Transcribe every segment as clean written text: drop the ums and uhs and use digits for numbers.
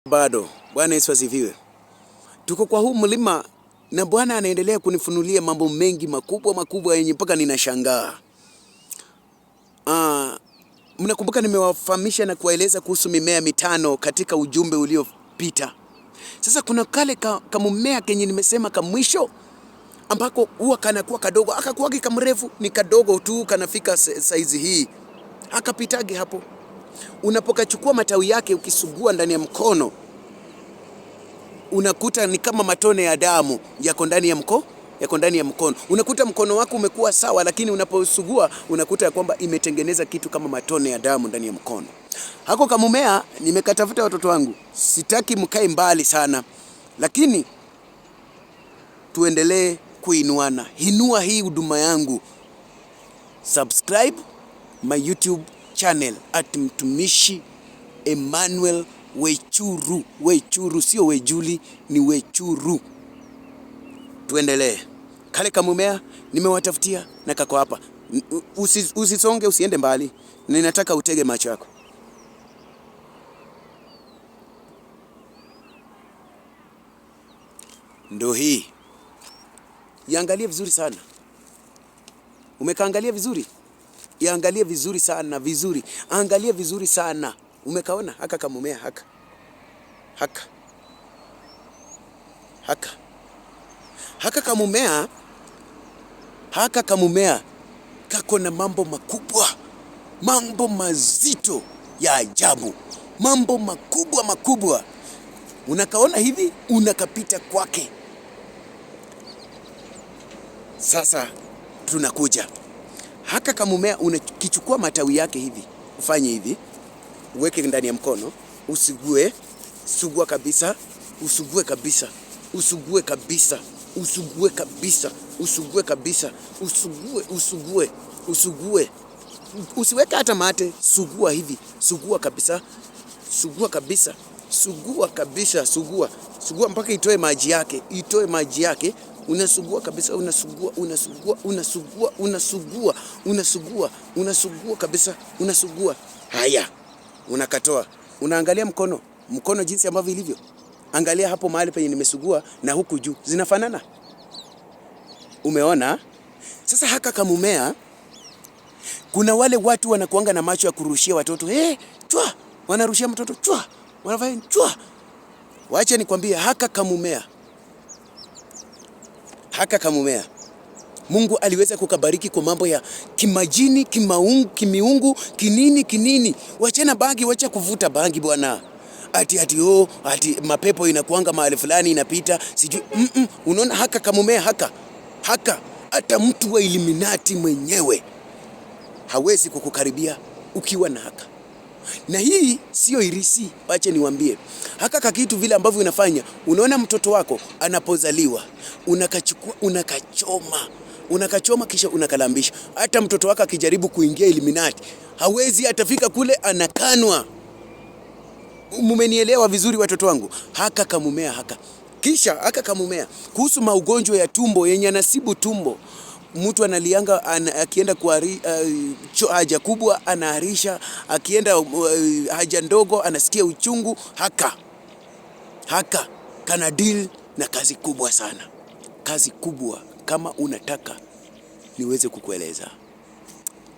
Bado Bwana Yesu asifiwe. Tuko kwa huu mlima na Bwana anaendelea kunifunulia mambo mengi makubwa yenye mpaka ninashangaa. Mnakumbuka nimewafahamisha na kuwaeleza kuhusu mimea mitano katika ujumbe uliopita. Sasa kuna kale kamumea kenye nimesema kamwisho ambako huwa kanakuwa kadogo, akakuwa kamrefu, ni kadogo tu kanafika saizi hii. Akapitagi hapo. Unapokachukua matawi yake ukisugua ndani ya mkono, unakuta ni kama matone ya damu yako ndani ya mkono. Unakuta mkono wako umekuwa sawa, lakini unaposugua unakuta ya kwamba imetengeneza kitu kama matone ya damu ndani ya mkono. Hako kamumea nimekatafuta watoto wangu. Sitaki mkae mbali sana, lakini tuendelee kuinuana. Inua hii huduma yangu. Subscribe my YouTube channel @mtumishi Emmanuel Wechuru. Wechuru sio Wejuli, ni Wechuru. Tuendelee. Kale kamumea nimewatafutia na kako hapa. Usisonge, usiende mbali. Ninataka utege macho yako. Ndo hii. Iangalie vizuri sana. Umekaangalia vizuri? Iangalie vizuri sana, vizuri. Angalia vizuri sana. Umekaona haka kamumea haka. Haka kamumea kako na mambo makubwa, mambo mazito ya ajabu, mambo makubwa. Unakaona hivi, unakapita kwake. Sasa tunakuja. Haka kamumea unakichukua matawi yake hivi, ufanye hivi, uweke ndani ya mkono, usigue, sugua kabisa, usugue kabisa, usugue kabisa, usugue kabisa, usugue kabisa, usugue, usiweke hata mate, sugua hivi, sugua kabisa, sugua kabisa, sugua kabisa, sugua mpaka itoe maji yake, unasugua kabisa, unasugua kabisa, unasugua. Haya, unakatoa. Unaangalia mkono jinsi ambavyo ilivyo. Angalia hapo mahali penye nimesugua na huku juu. Zinafanana? Umeona? Sasa haka kamumea, kuna wale watu wanakuanga na macho ya kurushia watoto. Chwa! Wanarushia mtoto chwa. Wanafanya chwa. Wacha nikwambie haka kamumea. Mungu aliweza kukabariki kwa mambo ya kimajini, kimiungu, kinini. Wachana bangi, wacha kuvuta bangi bwana. Ati mapepo inakuanga mahali fulani inapita, sijui. Unaona haka kamumea haka. Hata mtu wa Illuminati mwenyewe hawezi kukukaribia ukiwa na haka. Na hii sio irisi, wacha niwaambie. Haka kakitu vile ambavyo unafanya, unaona mtoto wako anapozaliwa, unakachukua, unakachoma kisha unakalambisha. Hata mtoto wako akijaribu kuingia Illuminati, hawezi, atafika kule anakanwa. Mumenielewa vizuri watoto wangu? Haka kamumea haka. Kisha haka kamumea kuhusu maugonjwa ya tumbo yenye anasibu tumbo. Mtu analianga akienda kwa haja kubwa anaharisha, akienda haja ndogo anasikia uchungu. Haka kana deal na kazi kubwa sana. Kazi kubwa kama unataka niweze kukueleza.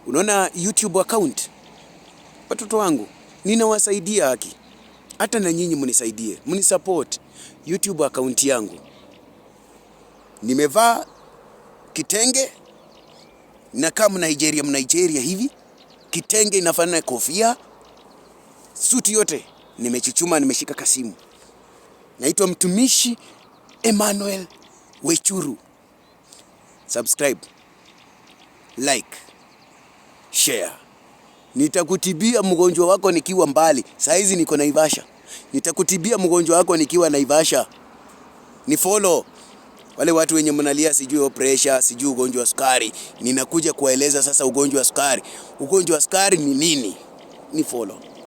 Unaona YouTube account? Watoto wangu, ninawasaidia haki. Hata na nyinyi mnisaidie, mnisupport YouTube account yangu. Nimevaa kitenge na kama Nigeria hivi. Kitenge inafanana na kofia. Suti yote nimechuchuma, nimeshika kasimu. Naitwa mtumishi Emmanuel Wechuru. Subscribe, like, share. Nitakutibia mgonjwa wako nikiwa mbali. Saizi niko Naivasha. Nitakutibia mgonjwa wako nikiwa Naivasha. Ni follow. Wale watu wenye mnalia sijui pressure, sijui ugonjwa wa sukari, ninakuja kuwaeleza sasa ugonjwa wa sukari. Ugonjwa wa sukari ni nini? Ni follow.